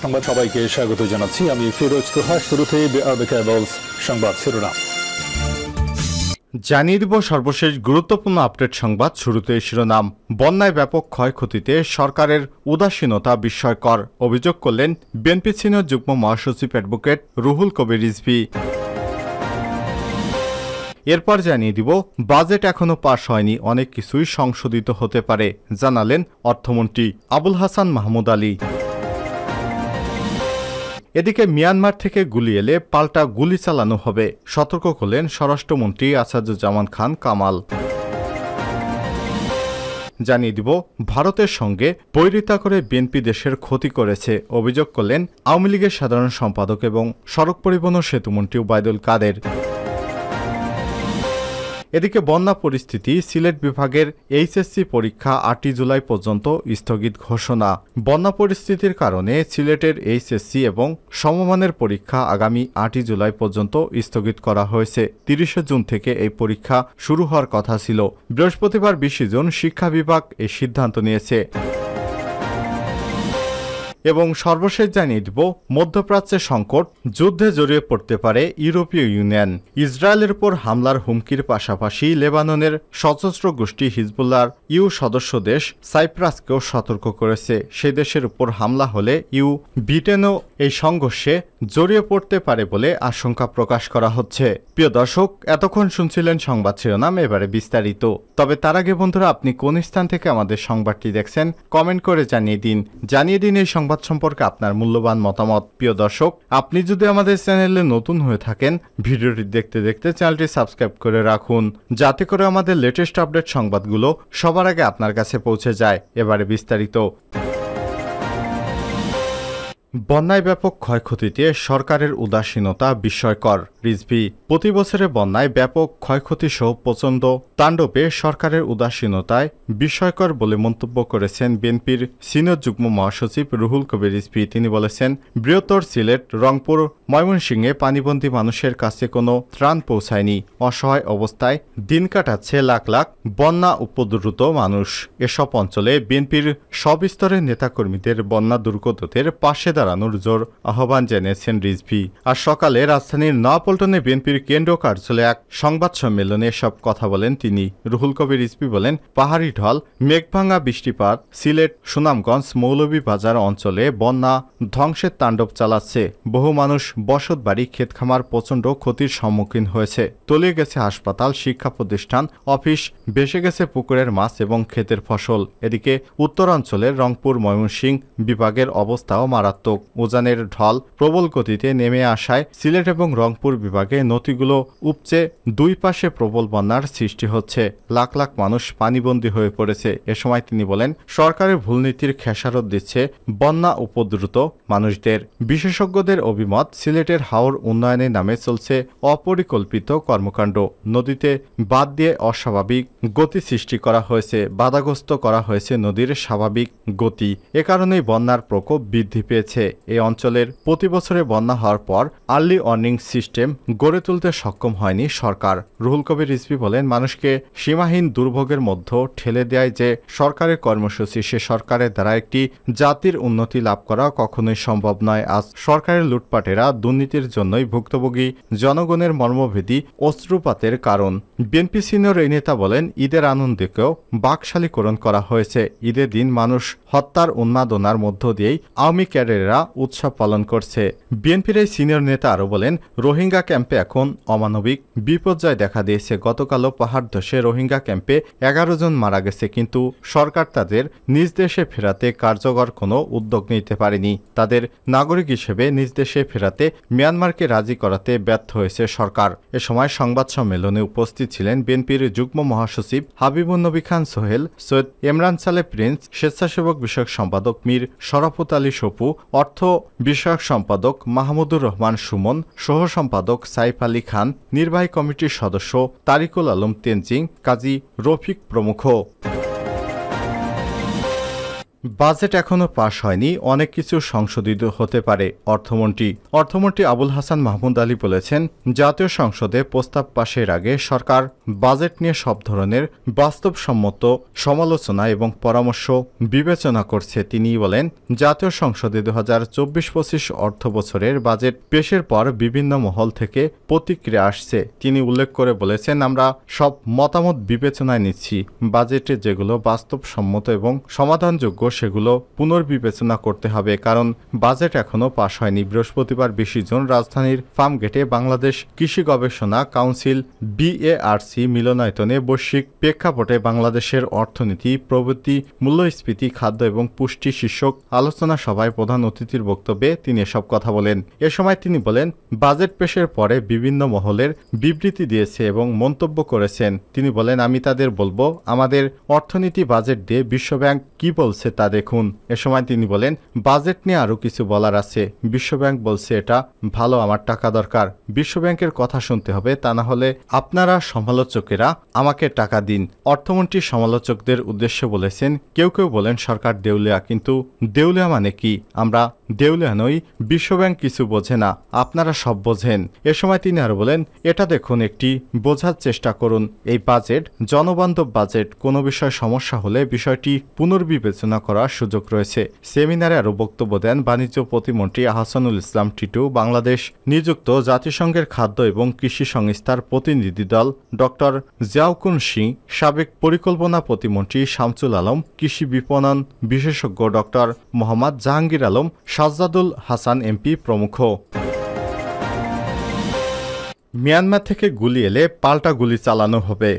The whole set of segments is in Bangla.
সংবাদ সবাইকে স্বাগত জানাচ্ছি। আমি ফিরোজ তোহা। শুরুতে সংবাদ শিরোনাম জানিয়ে দিব সর্বশেষ গুরুত্বপূর্ণ আপডেট সংবাদ। শুরুতে শিরোনাম। বন্যায় ব্যাপক ক্ষয়ক্ষতিতে সরকারের উদাসীনতা বিস্ময়কর, অভিযোগ করলেন বিএনপি সিনিয়র যুগ্ম মহাসচিব অ্যাডভোকেট রুহুল কবির রিজভী। এরপর জানিয়ে দিব বাজেট এখনো পাশ হয়নি, অনেক কিছুই সংশোধিত হতে পারে, জানালেন অর্থমন্ত্রী আবুল হাসান মাহমুদ আলী। এদিকে মিয়ানমার থেকে গুলি এলে পাল্টা গুলি চালানো হবে, সতর্ক করলেন স্বরাষ্ট্রমন্ত্রী আসাদুজ্জামান খান কামাল। জানিয়ে দিব ভারতের সঙ্গে বৈরিতা করে বিএনপি দেশের ক্ষতি করেছে, অভিযোগ করলেন আওয়ামী লীগের সাধারণ সম্পাদক এবং সড়ক পরিবহন ও সেতুমন্ত্রী ওবায়দুল কাদের। এদিকে বন্যা পরিস্থিতি, সিলেট বিভাগের এইচএসসি পরীক্ষা 8 জুলাই পর্যন্ত স্থগিত ঘোষণা। বন্যা পরিস্থিতির কারণে সিলেটের এইচএসসি এবং সমমানের পরীক্ষা আগামী 8 জুলাই পর্যন্ত স্থগিত করা হয়েছে। 30 জুন থেকে এই পরীক্ষা শুরু হওয়ার কথা ছিল। বৃহস্পতিবার 20 জুন শিক্ষা বিভাগ এই সিদ্ধান্ত নিয়েছে। এবং সর্বশেষ জানিয়ে দিব মধ্যপ্রাচ্যের সংকট, যুদ্ধে জড়িয়ে পড়তে পারে ইউরোপীয় ইউনিয়ন। ইসরায়েলের উপর হামলার হুমকির পাশাপাশি লেবাননের সশস্ত্র গোষ্ঠী হিজবুল্লাহর ইউ সদস্য দেশ সাইপ্রাসকেও সতর্ক করেছে। সেই দেশের উপর হামলা হলে ব্রিটেনও এই সংঘর্ষে জড়িয়ে পড়তে পারে বলে আশঙ্কা প্রকাশ করা হচ্ছে। প্রিয় দর্শক, এতক্ষণ শুনছিলেন সংবাদ শিরোনাম, এবারে বিস্তারিত। তবে তার আগে বন্ধুরা, আপনি কোন স্থান থেকে আমাদের সংবাদটি দেখছেন কমেন্ট করে জানিয়ে দিন এই সংবাদ সম্পর্কে আপনার মূল্যবান মতামত। প্রিয় দর্শক, আপনি যদি আমাদের চ্যানেলে নতুন হয়ে থাকেন, ভিডিওটি দেখতে দেখতে চ্যানেলটি সাবস্ক্রাইব করে রাখুন, যাতে করে আমাদের লেটেস্ট আপডেট সংবাদগুলো সবার আগে আপনার কাছে পৌঁছে যায়। এবারে বিস্তারিত। বন্যায় ব্যাপক ক্ষয়ক্ষতিতে সরকারের উদাসীনতা বিস্ময়কর, রিজভী। প্রতি বছরে বন্যায় ব্যাপক ক্ষয়ক্ষতি সহ প্রচণ্ড তাণ্ডবে সরকারের উদাসীনতায় বিস্ময়কর বলে মন্তব্য করেছেন বিএনপির সিনিয়র যুগ্ম মহাসচিব রুহুল কবির রিজভী। তিনি বলেছেন, বৃহত্তর সিলেট, রংপুর, ময়মনসিংহে পানিবন্দী মানুষের কাছে কোনো ত্রাণ পৌঁছায়নি। অসহায় অবস্থায় দিন কাটাচ্ছে লাখ লাখ বন্যা উপদ্রুত মানুষ। এসব অঞ্চলে বিএনপির সব স্তরের নেতাকর্মীদের বন্যা দুর্গতদের পাশে দাঁড়ানোর জোর আহ্বান জানিয়েছেন রিজভী। আর সকালে রাজধানীর নয়াপল্টনে বিএনপির কেন্দ্রীয় কার্যালয়ে এক সংবাদ সম্মেলনে এসব কথা বলেন তিনি। রুহুল কবির রিজভী বলেন, পাহাড়ি ঢল, মেঘভাঙা বৃষ্টিপাত সিলেট, সুনামগঞ্জ, মৌলভীবাজার অঞ্চলে বন্যা ধ্বংসের তাণ্ডব চালাচ্ছে। বহু মানুষ বসতবাড়ি, ক্ষেতখামার প্রচণ্ড ক্ষতির সম্মুখীন হয়েছে। তলিয়ে গেছে হাসপাতাল, শিক্ষা প্রতিষ্ঠান, অফিস, ভেসে গেছে পুকুরের মাছ এবং ক্ষেতের ফসল। এদিকে উত্তরাঞ্চলের রংপুর, ময়মনসিংহ বিভাগের অবস্থাও মারাত্মক। উজানের ঢল প্রবল গতিতে নেমে আসায় সিলেট এবং রংপুর বিভাগে নদীগুলো উপচে দুই পাশে প্রবল বন্যার সৃষ্টি হচ্ছে। লাখ লাখ মানুষ পানিবন্দী হয়ে পড়েছে। এ সময় তিনি বলেন, সরকারের ভুল নীতির খেসারত দিচ্ছে বন্যা উপদ্রুত মানুষদের। বিশেষজ্ঞদের অভিমত, সিলেটের হাওর উন্নয়নের নামে চলছে অপরিকল্পিত কর্মকাণ্ড। নদীতে বাঁধ দিয়ে অস্বাভাবিক গতি সৃষ্টি করা হয়েছে, বাধাগ্রস্ত করা হয়েছে নদীর স্বাভাবিক গতি। এ কারণেই বন্যার প্রকোপ বৃদ্ধি পেয়েছে। এই অঞ্চলের প্রতি বছরে বন্যা হওয়ার পর আর্লি ওয়ার্নিং সিস্টেম গড়ে তুলতে সক্ষম হয়নি সরকার। রুহুল কবির রিজভী বলেন, মানুষকে সীমাহীন দুর্ভোগের মধ্যে ঠেলে দেয় যে সরকারের কর্মসূচি, সে সরকারের দ্বারা একটি জাতির উন্নতি লাভ করা কখনোই সম্ভব নয়। আজ সরকারের লুটপাটেরা দুর্নীতির জন্যই ভুক্তভোগী জনগণের মর্মভেদী অশ্রুপাতের কারণ। বিএনপি সিনিয়র এই নেতা বলেন, ঈদের আনন্দকেও বাকশালীকরণ করা হয়েছে। ঈদের দিন মানুষ হত্যার উন্মাদনার মধ্য দিয়েই আওয়ামী ক্যাডারেরা উৎসব পালন করছে। বিএনপির এই সিনিয়র নেতা আরও বলেন, রোহিঙ্গা ক্যাম্পে এখন অমানবিক বিপর্যয় দেখা দিয়েছে। গতকালও পাহাড় ধসে রোহিঙ্গা ক্যাম্পে 11 জন মারা গেছে, কিন্তু সরকার তাদের নিজ দেশে ফেরাতে কার্যকর কোনো উদ্যোগ নিতে পারেনি। তাদের নাগরিক হিসেবে নিজ দেশে ফেরাতে মিয়ানমারকে রাজি করাতে ব্যর্থ হয়েছে সরকার। এ সময় সংবাদ সম্মেলনে উপস্থিত ছিলেন বিএনপির যুগ্ম মহাসচিব হাবিবুন্নবী খান সোহেল, সৈয়দ ইমরান সালেহ প্রিন্স, স্বেচ্ছাসেবক বিষয়ক সম্পাদক মীর শরাফত আলী সপু, অর্থ বিষয়ক সম্পাদক মাহমুদুর রহমান সুমন, সহ সম্পাদক সাইফ আলী খান, নির্বাহী কমিটির সদস্য তারিকুল আলম তেনজিং, কাজী রফিক প্রমুখ। বাজেট এখনো পাশ হয়নি, অনেক কিছু সংশোধিত হতে পারে। অর্থমন্ত্রী আবুল হাসান মাহমুদ আলী বলেছেন, জাতীয় সংসদে প্রস্তাব পাশের আগে সরকার বাজেট নিয়ে সব ধরনের বাস্তবসম্মত সমালোচনা এবং পরামর্শ বিবেচনা করছে। তিনি বলেন, জাতীয় সংসদে 2024-25 অর্থ বছরের বাজেট পেশের পর বিভিন্ন মহল থেকে প্রতিক্রিয়া আসছে। তিনি উল্লেখ করে বলেছেন, আমরা সব মতামত বিবেচনায় নিচ্ছি। বাজেটে যেগুলো বাস্তবসম্মত এবং সমাধানযোগ্য সেগুলো পুনর্বিবেচনা করতে হবে, কারণ বাজেট এখনো পাশ হয়নি। বৃহস্পতিবার 20 জুন রাজধানীর ফার্মগেটে বাংলাদেশ কৃষি গবেষণা কাউন্সিল BARC মিলনায়তনে বৈশ্বিক প্রেক্ষাপটে বাংলাদেশের অর্থনীতি, প্রবৃদ্ধি, মূল্যস্ফীতি, খাদ্য এবং পুষ্টি শীর্ষক আলোচনা সভায় প্রধান অতিথির বক্তব্যে তিনি এসব কথা বলেন। এ সময় তিনি বলেন, বাজেট পেশের পরে বিভিন্ন মহলের বিবৃতি দিয়েছে এবং মন্তব্য করেছেন। তিনি বলেন, আমি তাদের বলবো, আমাদের অর্থনীতি বাজেট দিয়ে বিশ্বব্যাংক কি বলছে তা দেখুন। এ সময় তিনি বলেন, বাজেট নিয়ে আরও কিছু বলার আছে। বিশ্বব্যাংক বলছে এটা ভালো, আমার টাকা দরকার। বিশ্বব্যাংকের কথা শুনতে হবে, তা না হলে আপনারা সমালোচকেরা আমাকে টাকা দিন। অর্থমন্ত্রী সমালোচকদের উদ্দেশ্যে বলেছেন, কেউ কেউ বলেন সরকার দেউলিয়া, কিন্তু দেউলিয়া মানে কি? আমরা দেউলিয়া নই, বিশ্বব্যাংক কিছু বোঝে না, আপনারা সব বোঝেন। এ সময় তিনি আরো বলেন, এটা দেখুন, একটি বোঝার চেষ্টা করুন, এই বাজেট জনবান্ধব বাজেট। কোনো বিষয় সমস্যা হলে বিষয়টি পুনর্বিবেচনা করার সুযোগ রয়েছে। সেমিনারে আরও বক্তব্য দেন বাণিজ্য প্রতিমন্ত্রী আহসানুল ইসলাম টিটু, বাংলাদেশ নিযুক্ত জাতিসংঘের খাদ্য এবং কৃষি সংস্থার প্রতিনিধি দল ডক্টর জিয়াউকুন সিং, সাবেক পরিকল্পনা প্রতিমন্ত্রী শামসুল আলম, কৃষি বিপণন বিশেষজ্ঞ ডক্টর মোহাম্মদ জাহাঙ্গীর আলম, সাজ্জাদুল হাসান MP প্রমুখ। মিয়ানমার থেকে গুলি এলে পাল্টা গুলি চালানো হবে।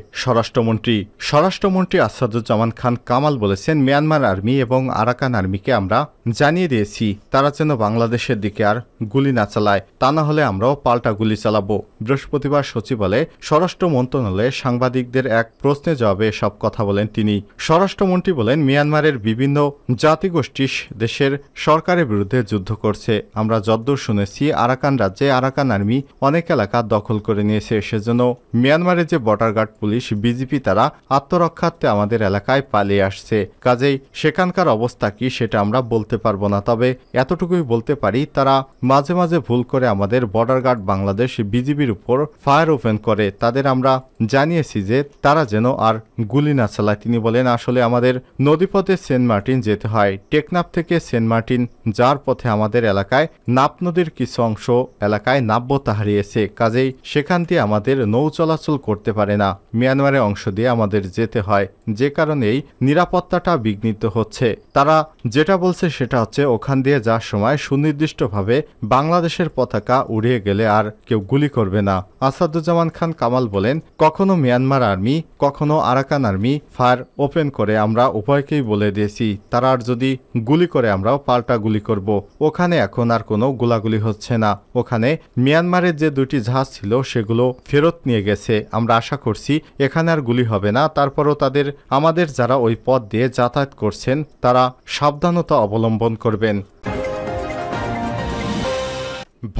স্বরাষ্ট্রমন্ত্রী আসাদুজ্জামান খান কামাল বলেছেন, মিয়ানমার আর্মি এবং আরাকান আর্মিকে আমরা জানিয়ে দিয়েছি তারা যেন বাংলাদেশের দিকে আর গুলি না চালায়, তা না হলে আমরাও পাল্টা গুলি চালাবো। বৃহস্পতিবার সচিবালয়ে স্বরাষ্ট্র মন্ত্রণালয়ে সাংবাদিকদের এক প্রশ্নের জবাবে এসব কথা বলেন তিনি। স্বরাষ্ট্রমন্ত্রী বলেন, মিয়ানমারের বিভিন্ন জাতিগোষ্ঠী দেশের সরকারের বিরুদ্ধে যুদ্ধ করছে। আমরা যদ্দূর শুনেছি, আরাকান রাজ্যে আরাকান আর্মি অনেক এলাকা দখল করে নিয়েছে। সেজন্য মিয়ানমারের যে বর্ডার গার্ড পুলিশ, বিজিপি, তারা আত্মরক্ষার্থে আমাদের এলাকায় পালিয়ে আসছে। কাজেই সেখানকার অবস্থা কি সেটা আমরা বলতে পারবো না, তবে এতটুকুই বলতে পারি, তারা মাঝে মাঝে ভুল করে আমাদের বর্ডার গার্ড বাংলাদেশ বিজিবির উপর ফায়ার ওপেন করে। তাদের আমরা জানিয়েছি যে তারা যেন আর গুলি না চালায়। তিনি বলেন, আসলে আমাদের নদীপথে সেন্ট মার্টিন যেতে হয়। টেকনাফ থেকে সেন্ট মার্টিন যাওয়ার পথে আমাদের এলাকায় নাপ নদীর কিছু অংশ এলাকায় নাব্যতা হারিয়েছে। কাজেই সেখান দিয়ে আমাদের নৌ চলাচল করতে পারে না। মিয়ানমারের অংশ দিয়ে আমাদের যেতে হয়, যে কারণেই নিরাপত্তাটা বিঘ্নিত হচ্ছে। তারা যেটা বলছে সেটা হচ্ছে, ওখান দিয়ে যাওয়ার সময় সুনির্দিষ্টভাবে বাংলাদেশের পতাকা উড়িয়ে গেলে আর কেউ গুলি করবে না। আসাদুজ্জামান খান কামাল বলেন, কখনো মিয়ানমার আর্মি, কখনো আরাকান আর্মি ফায়ার ওপেন করে। আমরা উভয়কেই বলে দিয়েছি, তারা আর যদি গুলি করে আমরাও পাল্টা গুলি করব। ওখানে এখন আর কোনো গোলাগুলি হচ্ছে না। ওখানে মিয়ানমারের যে দুটি জাহাজ ছিল সেগুলো ফেরত নিয়ে গেছে। আমরা আশা করছি এখানে আর গুলি হবে না। তারপরও আমাদের যারা ওই পথ দিয়ে যাতায়াত করছেন তারা সাবধানতা অবলম্বন করবেন।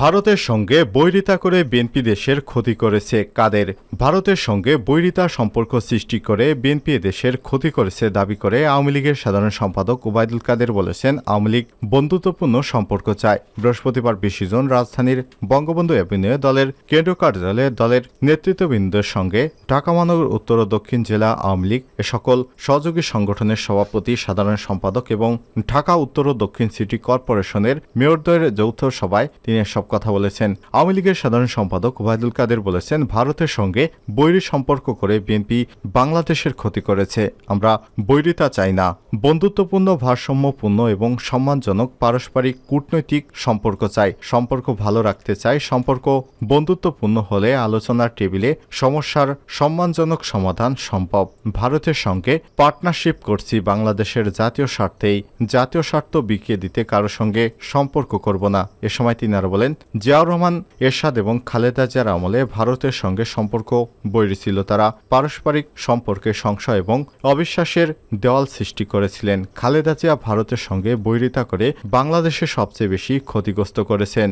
ভারতের সঙ্গে বৈরিতা করে বিএনপি দেশের ক্ষতি করেছে। কাদের? ভারতের সঙ্গে বৈরিতা সম্পর্ক সৃষ্টি করে বিএনপি দেশের ক্ষতি করেছে দাবি করে আওয়ামী লীগের সাধারণ সম্পাদক ওবায়দুল কাদের বলেছেন, আওয়ামী লীগ বন্ধুত্বপূর্ণ সম্পর্ক চায়। বৃহস্পতিবার 20 জুন রাজধানীর বঙ্গবন্ধু এভিনিউয়ে দলের কেন্দ্রীয় কার্যালয়ে দলের নেতৃত্ববৃন্দের সঙ্গে ঢাকা মহানগর উত্তর ও দক্ষিণ জেলা আওয়ামী লীগ এ সকল সহযোগী সংগঠনের সভাপতি, সাধারণ সম্পাদক এবং ঢাকা উত্তর ও দক্ষিণ সিটি কর্পোরেশনের মেয়রদ্বয়ের যৌথ সভায় তিনি সব কথা বলেছেন। আওয়ামী লীগের সাধারণ সম্পাদক ওবায়দুল কাদের বলেছেন, ভারতের সঙ্গে বৈরী সম্পর্ক করে বিএনপি বাংলাদেশের ক্ষতি করেছে। আমরা বৈরিতা চাই না। বন্ধুত্বপূর্ণ, ভারসাম্যপূর্ণ এবং সম্মানজনক পারস্পরিক কূটনৈতিক সম্পর্ক চাই। সম্পর্ক ভালো রাখতে চাই। সম্পর্ক বন্ধুত্বপূর্ণ হলে আলোচনার টেবিলে সমস্যার সম্মানজনক সমাধান সম্ভব। ভারতের সঙ্গে পার্টনারশিপ করছি বাংলাদেশের জাতীয় স্বার্থেই। জাতীয় স্বার্থ বিকিয়ে দিতে কারো সঙ্গে সম্পর্ক করব না। এ সময় তিনি আরো বলেন, জিয়াউর রহমান, এরশাদ এবং খালেদা জিয়ার আমলে ভারতের সঙ্গে সম্পর্ক বৈরী ছিল। তারা পারস্পরিক সম্পর্কে সংশয় এবং অবিশ্বাসের দেওয়াল সৃষ্টি করেছিলেন। খালেদা জিয়া ভারতের সঙ্গে বৈরিতা করে বাংলাদেশে সবচেয়ে বেশি ক্ষতিগ্রস্ত করেছেন।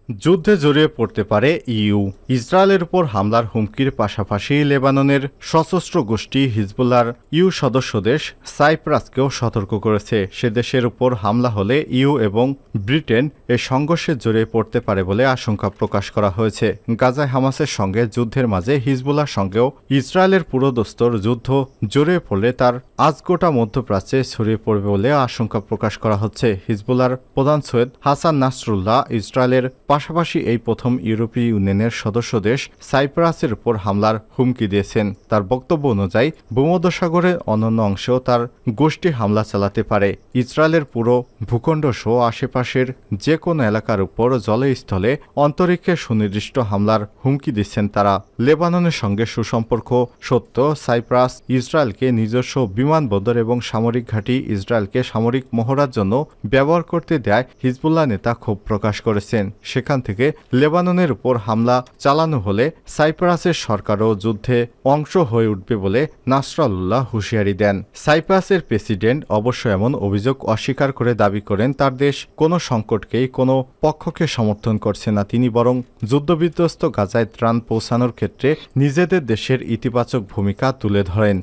যুদ্ধে জড়িয়ে পড়তে পারে ইইউ। ইসরায়েলের উপর হামলার হুমকির পাশাপাশি লেবাননের সশস্ত্র গোষ্ঠী হিজবুল্লাহর ইইউ সদস্য দেশ সাইপ্রাসকেও সতর্ক করেছে। সে দেশের উপর হামলা হলে ইইউ এবং ব্রিটেন এ সংঘর্ষে জড়িয়ে পড়তে পারে বলে আশঙ্কা প্রকাশ করা হয়েছে। গাজায় হামাসের সঙ্গে যুদ্ধের মাঝে হিজবুল্লাহর সঙ্গেও ইসরায়েলের পুরোদস্তুর যুদ্ধ জড়িয়ে পড়লে তার আজগোটা মধ্যপ্রাচ্যে ছড়িয়ে পড়বে বলে আশঙ্কা প্রকাশ করা হচ্ছে। হিজবুল্লাহর প্রধান সৈয়দ হাসান নাসরুল্লাহ ইসরায়েলের পাশাপাশি এই প্রথম ইউরোপীয় ইউনিয়নের সদস্য দেশ সাইপ্রাসের উপর হামলার হুমকি দিয়েছেন। তার বক্তব্য অনুযায়ী ভূমধ্যসাগরের অন্যান্য অংশেও তার গোষ্ঠী হামলা চালাতে পারে। ইসরায়েলের পুরো ভূখণ্ড সহ আশেপাশের যে কোনো এলাকার উপর জলে স্থলে অন্তরিক্ষে সুনির্দিষ্ট হামলার হুমকি দিচ্ছেন তারা। লেবাননের সঙ্গে সুসম্পর্ক সত্ত্বেও সাইপ্রাস ইসরায়েলকে নিজস্ব বিমানবন্দর এবং সামরিক ঘাঁটি ইসরায়েলকে সামরিক মহড়ার জন্য ব্যবহার করতে দেয় হিজবুল্লাহ নেতা ক্ষোভ প্রকাশ করেছেন। সেখান থেকে লেবাননের উপর হামলা চালানো হলে সাইপ্রাসের সরকারও যুদ্ধে অংশ হয়ে উঠবে বলে নাসরাল্লাহ হুঁশিয়ারি দেন। সাইপ্রাসের প্রেসিডেন্ট অবশ্য এমন অভিযোগ অস্বীকার করে দাবি করেন তার দেশ কোনো সংকটকেই কোনো পক্ষকে সমর্থন করছে না। তিনি বরং যুদ্ধবিধ্বস্ত গাজায় ত্রাণ পৌঁছানোর ক্ষেত্রে নিজেদের দেশের ইতিবাচক ভূমিকা তুলে ধরেন।